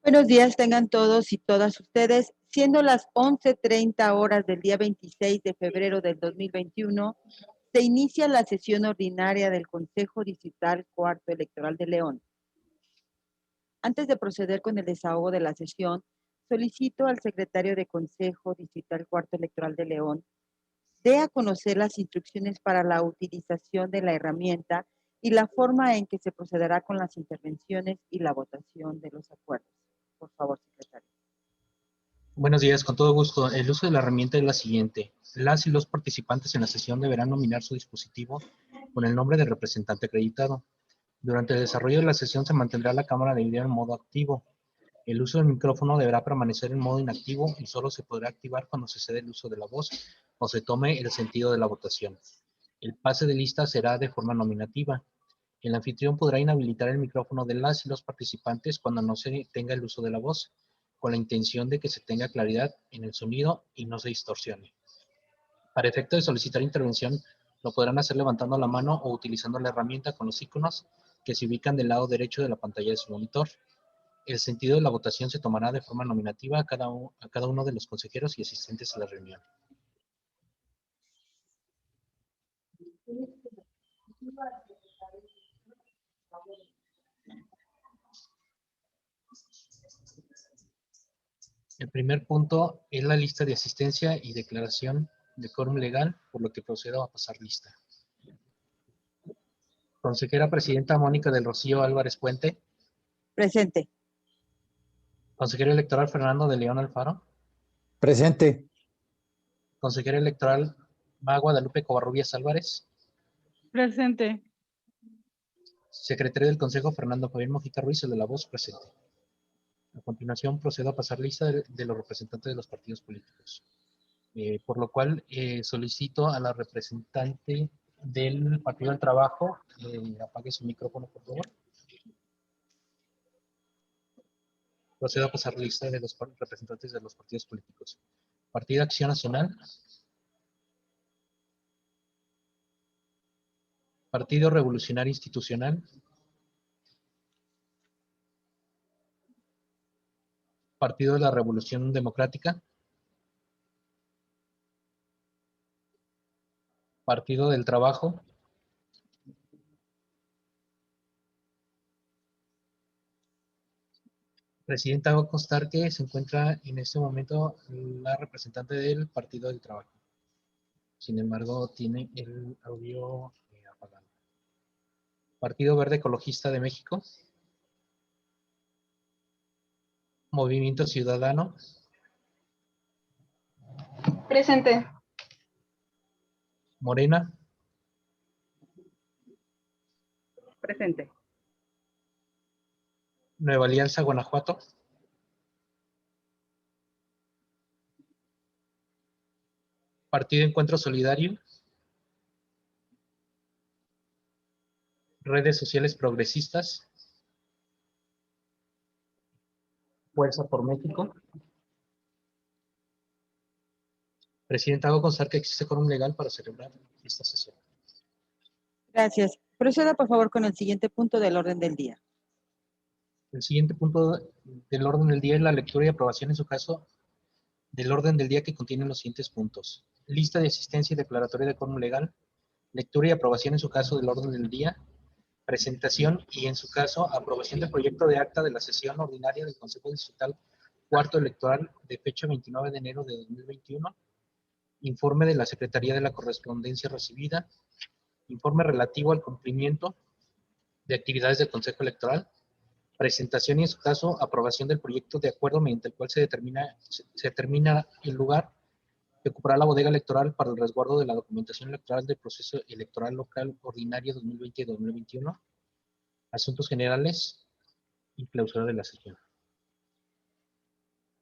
Buenos días tengan todos y todas ustedes. Siendo las 11:30 horas del día 26 de febrero del 2021, se inicia la sesión ordinaria del Consejo Distrital Cuarto Electoral de León. Antes de proceder con el desahogo de la sesión, solicito al secretario de Consejo Distrital Cuarto Electoral de León dé a conocer las instrucciones para la utilización de la herramienta y la forma en que se procederá con las intervenciones y la votación de los acuerdos. Por favor, secretario. Buenos días, con todo gusto. El uso de la herramienta es la siguiente. Las y los participantes en la sesión deberán nominar su dispositivo con el nombre del representante acreditado. Durante el desarrollo de la sesión se mantendrá la cámara de video en modo activo. El uso del micrófono deberá permanecer en modo inactivo y solo se podrá activar cuando se cede el uso de la voz o se tome el sentido de la votación. El pase de lista será de forma nominativa. El anfitrión podrá inhabilitar el micrófono de las y los participantes cuando no se tenga el uso de la voz, con la intención de que se tenga claridad en el sonido y no se distorsione. Para efecto de solicitar intervención, lo podrán hacer levantando la mano o utilizando la herramienta con los iconos que se ubican del lado derecho de la pantalla de su monitor. El sentido de la votación se tomará de forma nominativa a cada uno de los consejeros y asistentes a la reunión. El primer punto es la lista de asistencia y declaración de quórum legal, por lo que procedo a pasar lista. Consejera presidenta Mónica del Rocío Álvarez Puente. Presente. Consejero electoral Fernando de León Alfaro. Presente. Consejera electoral Guadalupe Covarrubias Álvarez. Presente. Secretario del Consejo Fernando Fabián Mojica Ruiz, el de la voz, presente. A continuación procedo a pasar lista de los representantes de los partidos políticos. Por lo cual solicito a la representante del Partido del Trabajo, apague su micrófono por favor. Procedo a pasar lista de los representantes de los partidos políticos. Partido Acción Nacional. Partido Revolucionario Institucional. Partido de la Revolución Democrática. Partido del Trabajo. Presidenta, hago constar que se encuentra en este momento la representante del Partido del Trabajo. Sin embargo, tiene el audio apagado. Partido Verde Ecologista de México. Movimiento Ciudadano. Presente. Morena. Presente. Nueva Alianza Guanajuato. Partido Encuentro Solidario. Redes Sociales Progresistas. Fuerza por México. Presidenta, hago constar que existe quórum legal para celebrar esta sesión. Gracias. Proceda, por favor, con el siguiente punto del orden del día. El siguiente punto del orden del día es la lectura y aprobación, en su caso, del orden del día, que contiene los siguientes puntos. Lista de asistencia y declaratoria de quórum legal. Lectura y aprobación, en su caso, del orden del día. Presentación y, en su caso, aprobación del proyecto de acta de la sesión ordinaria del Consejo Distrital Cuarto Electoral de fecha 29 de enero de 2021. Informe de la Secretaría de la Correspondencia recibida. Informe relativo al cumplimiento de actividades del Consejo Electoral. Presentación y, en su caso, aprobación del proyecto de acuerdo mediante el cual se determina el lugar que ocupará la bodega electoral para el resguardo de la documentación electoral del proceso electoral local ordinario 2020 y 2021. Asuntos generales y clausura de la sesión.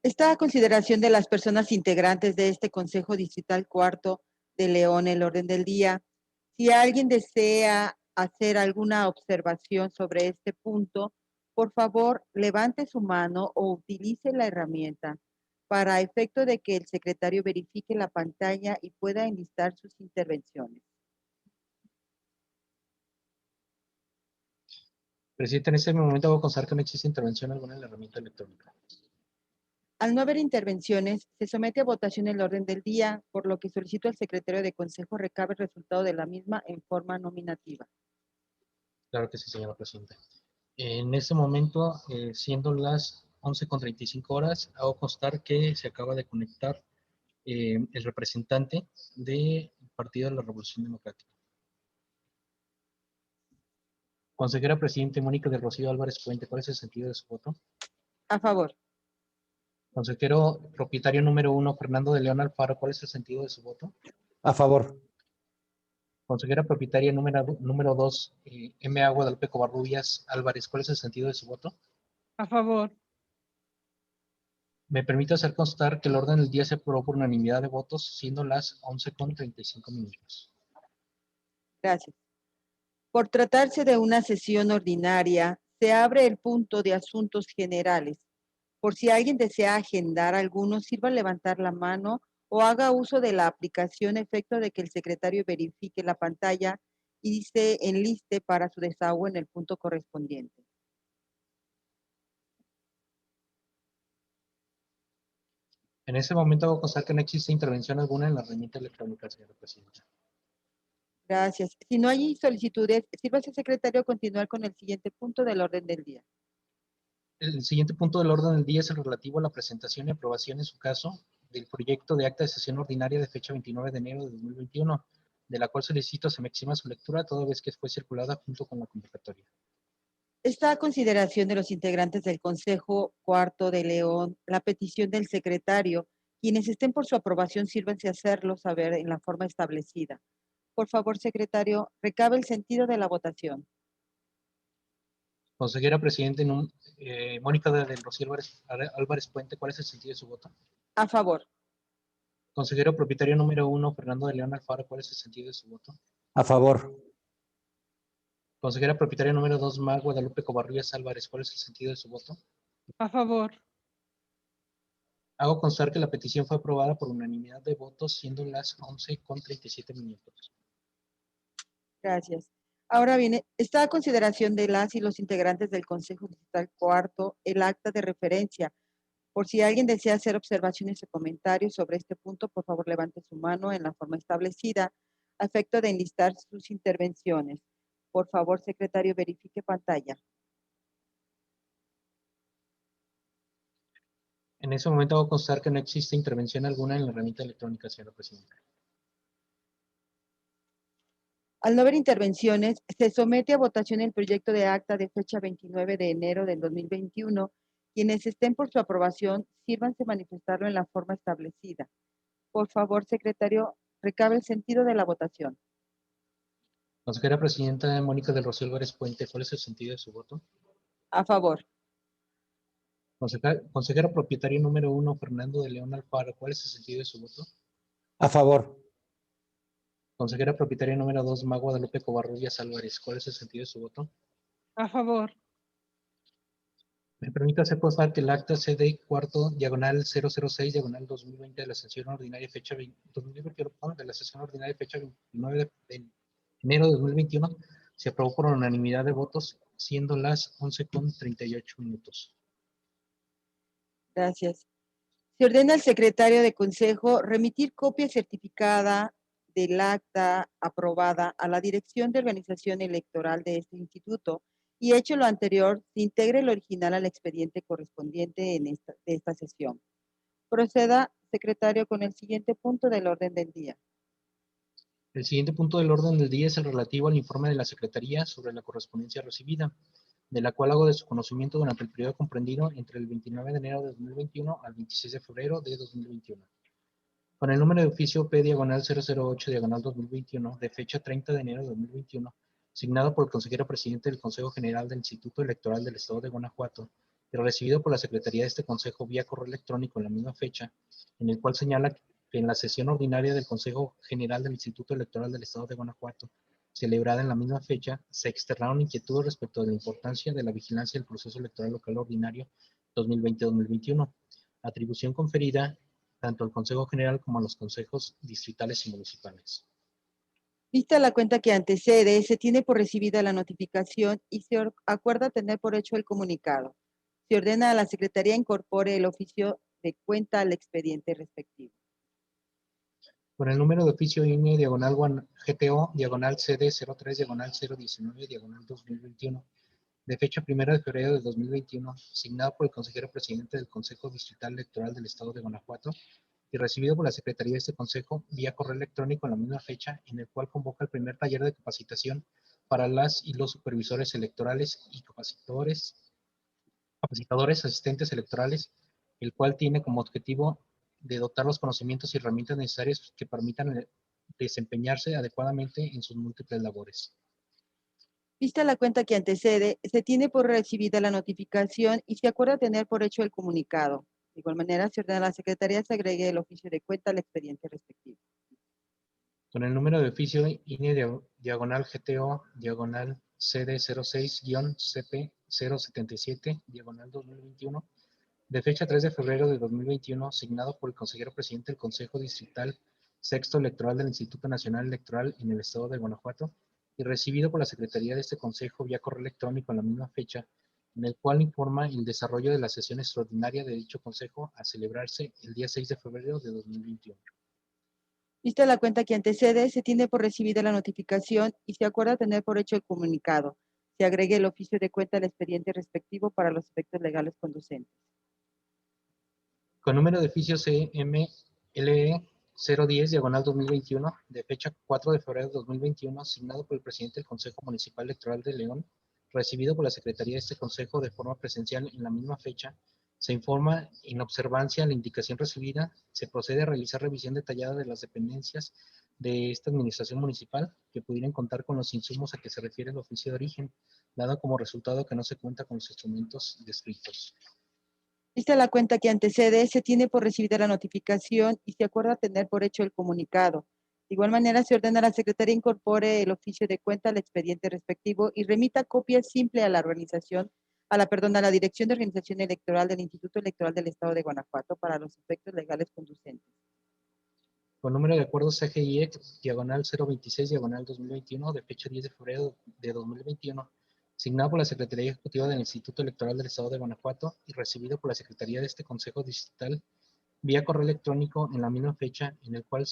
Está a consideración de las personas integrantes de este Consejo Distrital Cuarto de León el orden del día. Si alguien desea hacer alguna observación sobre este punto, por favor, levante su mano o utilice la herramienta para efecto de que el secretario verifique la pantalla y pueda enlistar sus intervenciones. Presidente, en este momento hago constar que no existe intervención alguna en la herramienta electrónica. Al no haber intervenciones, se somete a votación el orden del día, por lo que solicito al secretario de Consejo recabe el resultado de la misma en forma nominativa. Claro que sí, señora Presidenta. En este momento, siendo las 11:35 horas, hago constar que se acaba de conectar el representante del Partido de la Revolución Democrática. Consejera Presidente Mónica del Rocío Álvarez Puente, ¿cuál es el sentido de su voto? A favor. Consejero propietario número 1, Fernando de León Alfaro, ¿cuál es el sentido de su voto? A favor. Consejera propietaria número 2, M. Guadalupe Covarrubias Álvarez, ¿cuál es el sentido de su voto? A favor. Me permite hacer constar que el orden del día se aprobó por unanimidad de votos, siendo las 11:35 minutos. Gracias. Por tratarse de una sesión ordinaria, se abre el punto de asuntos generales. Por si alguien desea agendar alguno, sirva levantar la mano o haga uso de la aplicación a efecto de que el secretario verifique la pantalla y se enliste para su desahogo en el punto correspondiente. En este momento hago constar que no existe intervención alguna en la herramienta electrónica, señora Presidenta. Gracias. Si no hay solicitudes, sírvase, secretario, a continuar con el siguiente punto del orden del día. El siguiente punto del orden del día es el relativo a la presentación y aprobación, en su caso, del proyecto de acta de sesión ordinaria de fecha 29 de enero de 2021, de la cual solicito se me exima su lectura toda vez que fue circulada junto con la convocatoria. Está a consideración de los integrantes del Consejo Cuarto de León la petición del secretario. Quienes estén por su aprobación, sírvanse a hacerlo saber en la forma establecida. Por favor, secretario, recabe el sentido de la votación. Consejera Presidente Mónica del Rocío Álvarez Puente, ¿cuál es el sentido de su voto? A favor. Consejero propietario número 1, Fernando de León Alfaro, ¿cuál es el sentido de su voto? A favor. Consejera propietaria número 2, Guadalupe Covarrubias Álvarez, ¿cuál es el sentido de su voto? A favor. Hago constar que la petición fue aprobada por unanimidad de votos, siendo las 11:37 minutos. Gracias. Ahora viene, está a consideración de las y los integrantes del Consejo Distrital Cuarto el acta de referencia. Por si alguien desea hacer observaciones o comentarios sobre este punto, por favor levante su mano en la forma establecida a efecto de enlistar sus intervenciones. Por favor, secretario, verifique pantalla. En ese momento hago constar que no existe intervención alguna en la herramienta electrónica, señora Presidenta. Al no haber intervenciones, se somete a votación el proyecto de acta de fecha 29 de enero del 2021. Quienes estén por su aprobación, sírvanse manifestarlo en la forma establecida. Por favor, secretario, recabe el sentido de la votación. Consejera Presidenta Mónica del Rocío Álvarez Puente, ¿cuál es el sentido de su voto? A favor. Consejero propietario número 1, Fernando de León Alfaro, ¿cuál es el sentido de su voto? A favor. Consejera propietaria número 2, Guadalupe Covarrubias Álvarez, ¿cuál es el sentido de su voto? A favor. Me permite hacer constar que el acta CD cuarto diagonal 006 diagonal 2020 de la sesión ordinaria fecha 2021, de la sesión ordinaria fecha 29 de enero de 2021 se aprobó por unanimidad de votos, siendo las 11:38 minutos. Gracias. Se ordena al secretario de Consejo remitir copia certificada del acta aprobada a la Dirección de Organización Electoral de este instituto y, hecho lo anterior, se integre el original al expediente correspondiente de esta sesión. Proceda, secretario, con el siguiente punto del orden del día. El siguiente punto del orden del día es el relativo al informe de la Secretaría sobre la correspondencia recibida, de la cual hago de su conocimiento durante el periodo comprendido entre el 29 de enero de 2021 al 26 de febrero de 2021. Con el número de oficio P/008/2021, de fecha 30 de enero de 2021, signado por el consejero presidente del Consejo General del Instituto Electoral del Estado de Guanajuato, y recibido por la Secretaría de este Consejo vía correo electrónico en la misma fecha, en el cual señala que en la sesión ordinaria del Consejo General del Instituto Electoral del Estado de Guanajuato, celebrada en la misma fecha, se externaron inquietudes respecto de la importancia de la vigilancia del proceso electoral local ordinario 2020-2021, atribución conferida tanto al Consejo General como a los consejos distritales y municipales. Vista la cuenta que antecede, se tiene por recibida la notificación y se acuerda tener por hecho el comunicado. Se ordena a la Secretaría incorpore el oficio de cuenta al expediente respectivo. Con el número de oficio INE, diagonal GTO, diagonal CD 03, diagonal 019, diagonal 2021, de fecha 1 de febrero de 2021, signado por el consejero presidente del Consejo Distrital Electoral del Estado de Guanajuato y recibido por la Secretaría de este Consejo vía correo electrónico en la misma fecha, en el cual convoca el primer taller de capacitación para las y los supervisores electorales y capacitadores asistentes electorales, el cual tiene como objetivo de dotar los conocimientos y herramientas necesarias que permitan desempeñarse adecuadamente en sus múltiples labores. Vista la cuenta que antecede, se tiene por recibida la notificación y se acuerda tener por hecho el comunicado. De igual manera, se ordena a la Secretaría se agregue el oficio de cuenta al expediente respectivo. Con el número de oficio INE diagonal GTO diagonal CD 06-CP 077 diagonal 2021, de fecha 3 de febrero de 2021, signado por el consejero presidente del Consejo Distrital Sexto Electoral del Instituto Nacional Electoral en el Estado de Guanajuato y recibido por la Secretaría de este Consejo vía correo electrónico en la misma fecha, en el cual informa el desarrollo de la sesión extraordinaria de dicho Consejo a celebrarse el día 6 de febrero de 2021. Vista la cuenta que antecede, se tiene por recibida la notificación y se acuerda tener por hecho el comunicado. Se agregue el oficio de cuenta al expediente respectivo para los efectos legales conducentes. Con número de oficio CMLE 010 diagonal 2021, de fecha 4 de febrero de 2021, asignado por el presidente del Consejo Municipal Electoral de León, recibido por la Secretaría de este Consejo de forma presencial en la misma fecha, se informa en observancia a la indicación recibida, se procede a realizar revisión detallada de las dependencias de esta administración municipal que pudieran contar con los insumos a que se refiere el oficio de origen, dado como resultado que no se cuenta con los instrumentos descritos. Vista la cuenta que antecede, se tiene por recibida la notificación y se acuerda tener por hecho el comunicado. De igual manera, se ordena a la Secretaría incorpore el oficio de cuenta al expediente respectivo y remita copia simple a la a la Dirección de Organización Electoral del Instituto Electoral del Estado de Guanajuato para los efectos legales conducentes. Con número de acuerdo CGIEC, diagonal 026, diagonal 2021, de fecha 10 de febrero de 2021, signado por la Secretaría Ejecutiva del Instituto Electoral del Estado de Guanajuato y recibido por la Secretaría de este Consejo Distrital vía correo electrónico en la misma fecha, en el cual,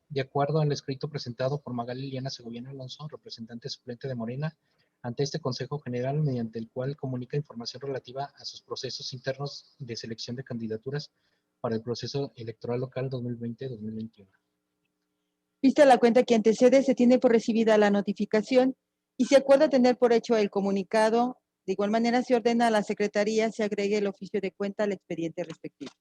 de acuerdo al escrito presentado por Magali Liliana Segoviano Alonso, representante suplente de Morena, ante este Consejo General, mediante el cual comunica información relativa a sus procesos internos de selección de candidaturas para el proceso electoral local 2020-2021. Vista la cuenta que antecede, se tiene por recibida la notificación y se acuerda tener por hecho el comunicado. De igual manera, se ordena a la Secretaría se agregue el oficio de cuenta al expediente respectivo.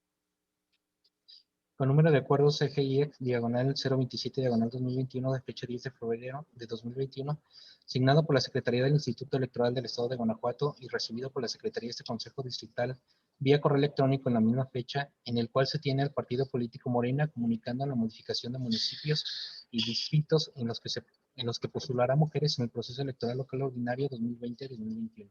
Con número de acuerdo CGIEC, diagonal 027, diagonal 2021, de fecha 10 de febrero de 2021, signado por la Secretaría del Instituto Electoral del Estado de Guanajuato y recibido por la Secretaría de este Consejo Distrital vía correo electrónico en la misma fecha, en el cual se tiene al partido político Morena comunicando la modificación de municipios y distritos en los que postulará mujeres en el proceso electoral local ordinario 2020-2021.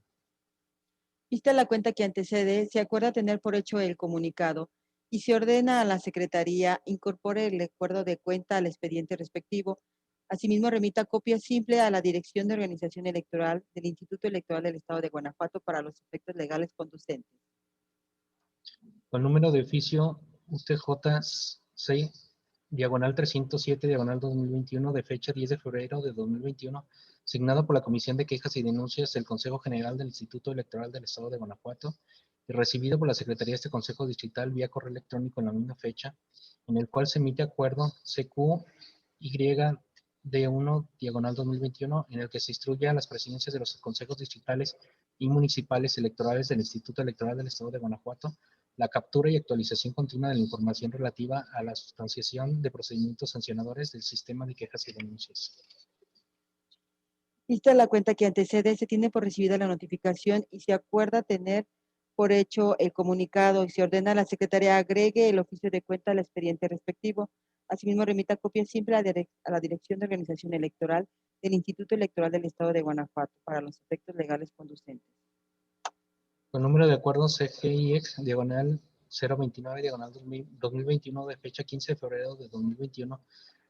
Vista la cuenta que antecede, se acuerda tener por hecho el comunicado y se ordena a la Secretaría incorpore el acuerdo de cuenta al expediente respectivo. Asimismo, remita copia simple a la Dirección de Organización Electoral del Instituto Electoral del Estado de Guanajuato para los efectos legales conducentes. Con número de oficio UTJ-6, diagonal 307, diagonal 2021, de fecha 10 de febrero de 2021, signado por la Comisión de Quejas y Denuncias del Consejo General del Instituto Electoral del Estado de Guanajuato y recibido por la Secretaría de este Consejo Distrital vía correo electrónico en la misma fecha, en el cual se emite acuerdo CQYD1, diagonal 2021, en el que se instruye a las presidencias de los consejos distritales y municipales electorales del Instituto Electoral del Estado de Guanajuato la captura y actualización continua de la información relativa a la sustanciación de procedimientos sancionadores del sistema de quejas y denuncias. Vista la cuenta que antecede, se tiene por recibida la notificación y se acuerda tener por hecho el comunicado y se ordena a la Secretaría agregue el oficio de cuenta al expediente respectivo. Asimismo, remita copia siempre a la Dirección de Organización Electoral del Instituto Electoral del Estado de Guanajuato para los efectos legales conducentes. Con número de acuerdo CGIEX, diagonal 029, diagonal 2021, de fecha 15 de febrero de 2021,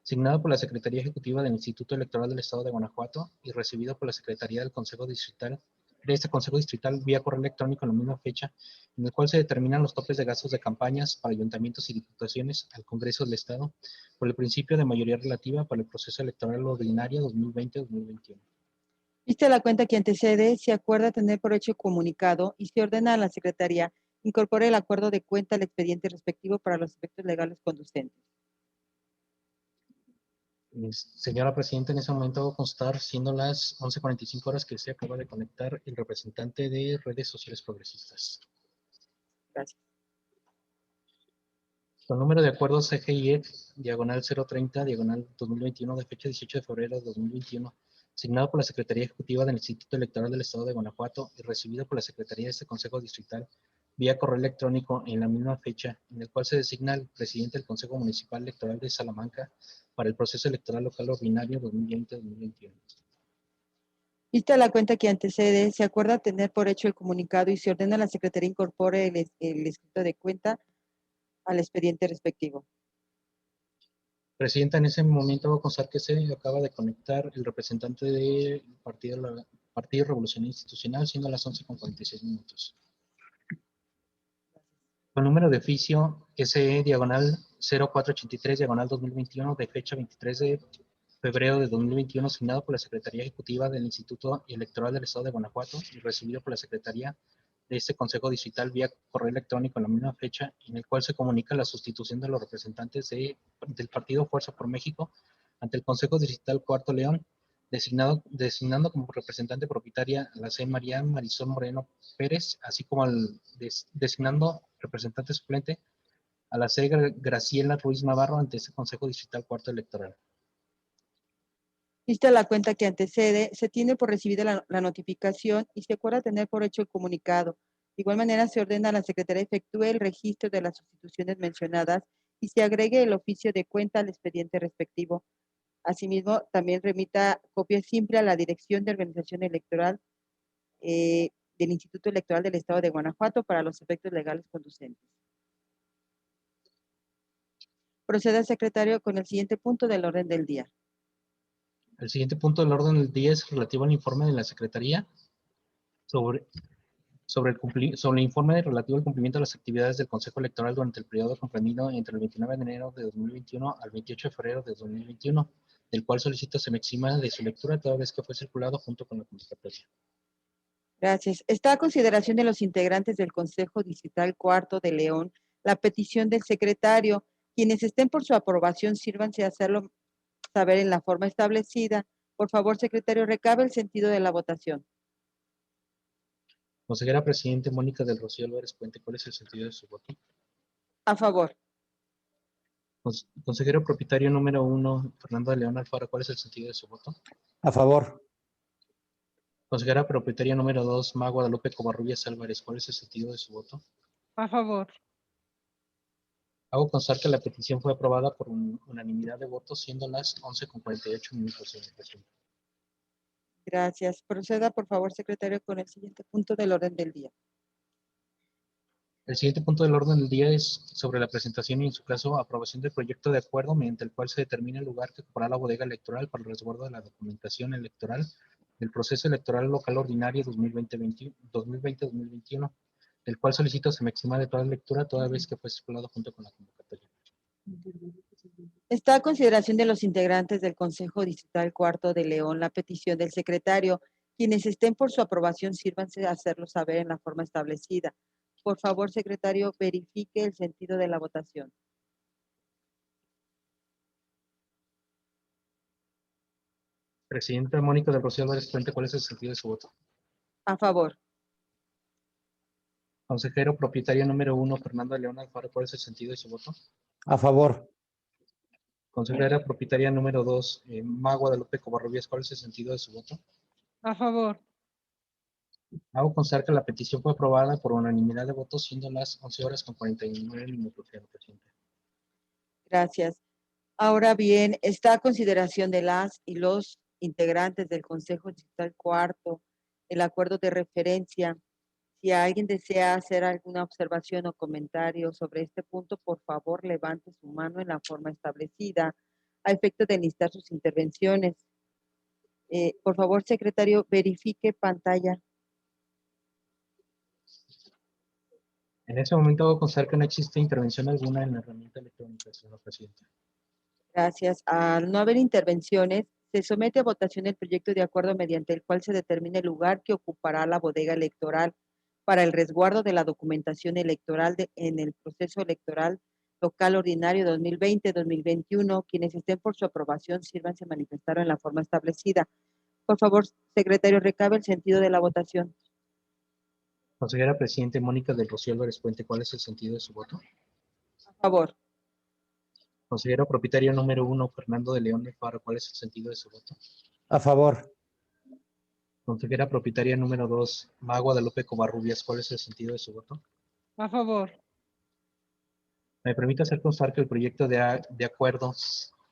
signado por la Secretaría Ejecutiva del Instituto Electoral del Estado de Guanajuato y recibido por la Secretaría del Consejo Distrital, de este Consejo Distrital vía correo electrónico en la misma fecha, en el cual se determinan los topes de gastos de campañas para ayuntamientos y diputaciones al Congreso del Estado por el principio de mayoría relativa para el proceso electoral ordinario 2020-2021. Vista la cuenta que antecede, se acuerda tener por hecho comunicado y se ordena a la Secretaría incorpore el acuerdo de cuenta al expediente respectivo para los efectos legales conducentes. Señora Presidenta, en ese momento hago constar, siendo las 11:45 horas, que se acaba de conectar el representante de Redes Sociales Progresistas. Gracias. Con número de acuerdo CGIEF, diagonal 030, diagonal 2021, de fecha 18 de febrero de 2021, asignado por la Secretaría Ejecutiva del Instituto Electoral del Estado de Guanajuato y recibido por la Secretaría de este Consejo Distrital vía correo electrónico en la misma fecha, en el cual se designa el presidente del Consejo Municipal Electoral de Salamanca para el proceso electoral local ordinario 2020-2021. Vista la cuenta que antecede, se acuerda tener por hecho el comunicado y se ordena a la Secretaría incorpore el escrito de cuenta al expediente respectivo. Presidenta, en ese momento voy a constar que se acaba de conectar el representante del Partido Revolucionario Institucional, siendo las 11:46. Con número de oficio SE diagonal 0483 diagonal 2021 de fecha 23 de febrero de 2021, asignado por la Secretaría Ejecutiva del Instituto Electoral del Estado de Guanajuato y recibido por la Secretaría de este Consejo Distrital vía correo electrónico en la misma fecha, en el cual se comunica la sustitución de los representantes del Partido Fuerza por México ante el Consejo Distrital Cuarto León, designando como representante propietaria a la C. María Marisol Moreno Pérez, así como designando representante suplente a la C. Graciela Ruiz Navarro ante este Consejo Distrital Cuarto Electoral. Vista la cuenta que antecede, se tiene por recibida la notificación y se acuerda tener por hecho el comunicado. De igual manera, se ordena a la Secretaría efectúe el registro de las sustituciones mencionadas y se agregue el oficio de cuenta al expediente respectivo. Asimismo, también remita copia simple a la Dirección de Organización Electoral del Instituto Electoral del Estado de Guanajuato para los efectos legales conducentes. Proceda, secretario, con el siguiente punto del orden del día. El siguiente punto del orden del día es relativo al informe de la Secretaría sobre el informe relativo al cumplimiento de las actividades del Consejo Electoral durante el periodo comprendido entre el 29 de enero de 2021 al 28 de febrero de 2021, del cual solicito se me exima de su lectura toda vez que fue circulado junto con la convocatoria. Gracias. Está a consideración de los integrantes del Consejo Distrital Cuarto de León la petición del secretario. Quienes estén por su aprobación, sírvanse a hacerlo saber en la forma establecida. Por favor, secretario, recabe el sentido de la votación. Consejera Presidente Mónica del Rocío Álvarez Puente, ¿cuál es el sentido de su voto? A favor. Consejero Propietario número 1, Fernando de León Alfaro, ¿cuál es el sentido de su voto? A favor. Consejera Propietaria número 2, Ma Guadalupe Covarrubias Álvarez, ¿cuál es el sentido de su voto? A favor. Hago constar que la petición fue aprobada por unanimidad de votos, siendo las 11:48, señor presidente. Gracias. Proceda, por favor, secretario, con el siguiente punto del orden del día. El siguiente punto del orden del día es sobre la presentación y, en su caso, aprobación del proyecto de acuerdo mediante el cual se determina el lugar que ocupará la bodega electoral para el resguardo de la documentación electoral del proceso electoral local ordinario 2020-2021, el cual solicito se me exima de toda lectura toda vez que fue circulado junto con la convocatoria. Está a consideración de los integrantes del Consejo Distrital Cuarto de León la petición del secretario. Quienes estén por su aprobación, sírvanse a hacerlo saber en la forma establecida. Por favor, secretario, verifique el sentido de la votación. Presidenta Mónica del Rocío Álvarez Puente, ¿cuál es el sentido de su voto? A favor. Consejero Propietario número 1, Fernando de León Alfaro, ¿cuál es el sentido de su voto? A favor. Consejera Propietaria número 2, Ma Guadalupe Covarrubias, ¿cuál es el sentido de su voto? A favor. Hago constar que la petición fue aprobada por unanimidad de votos, siendo las 11:49, señor presidente. Gracias. Ahora bien, está a consideración de las y los integrantes del Consejo Distrital Cuarto el acuerdo de referencia. Si alguien desea hacer alguna observación o comentario sobre este punto, por favor, levante su mano en la forma establecida. a efecto de enlistar sus intervenciones. Por favor, secretario, verifique pantalla. En ese momento hago constar que no existe intervención alguna en la herramienta electrónica, señora presidenta. Gracias. Al no haber intervenciones, se somete a votación el proyecto de acuerdo mediante el cual se determina el lugar que ocupará la bodega electoral para el resguardo de la documentación electoral en el proceso electoral local ordinario 2020-2021. Quienes estén por su aprobación, sírvanse manifestar en la forma establecida. Por favor, secretario, recabe el sentido de la votación. Consejera Presidente Mónica del Rocío Álvarez Puente, ¿cuál es el sentido de su voto? A favor. Consejero propietario número 1, Fernando de León de Faro, ¿cuál es el sentido de su voto? A favor. Consejera propietaria número 2, Mago Guadalupe Covarrubias, ¿cuál es el sentido de su voto? A favor. Me permite hacer constar que el proyecto de acuerdo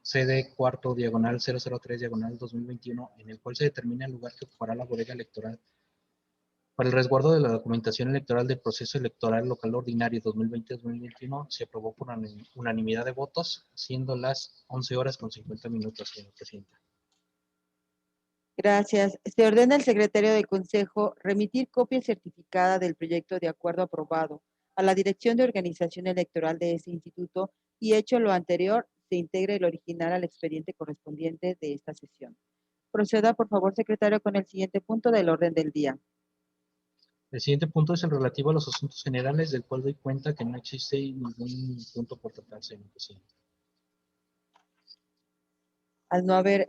CD cuarto diagonal 003 diagonal 2021, en el cual se determina el lugar que ocupará la bodega electoral para el resguardo de la documentación electoral del proceso electoral local ordinario 2020-2021, se aprobó por unanimidad de votos, siendo las 11:50, señor presidente. Gracias. Se ordena al secretario del Consejo remitir copia certificada del proyecto de acuerdo aprobado a la Dirección de Organización Electoral de este instituto y, hecho lo anterior, se integre el original al expediente correspondiente de esta sesión. Proceda, por favor, secretario, con el siguiente punto del orden del día. El siguiente punto es el relativo a los asuntos generales, del cual doy cuenta que no existe ningún punto por tratar, señor presidente. Al no haber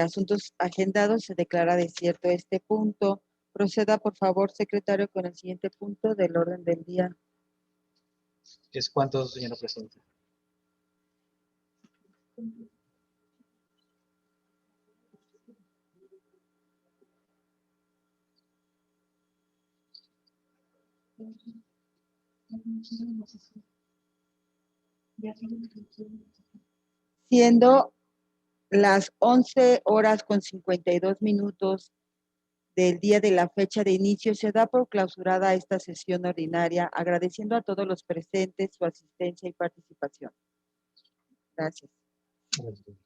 asuntos agendados, se declara desierto este punto. Proceda, por favor, secretario, con el siguiente punto del orden del día. ¿Es cuánto, señora presidenta? Siendo las 11:52 del día de la fecha de inicio, se da por clausurada esta sesión ordinaria, agradeciendo a todos los presentes su asistencia y participación. Gracias. Gracias.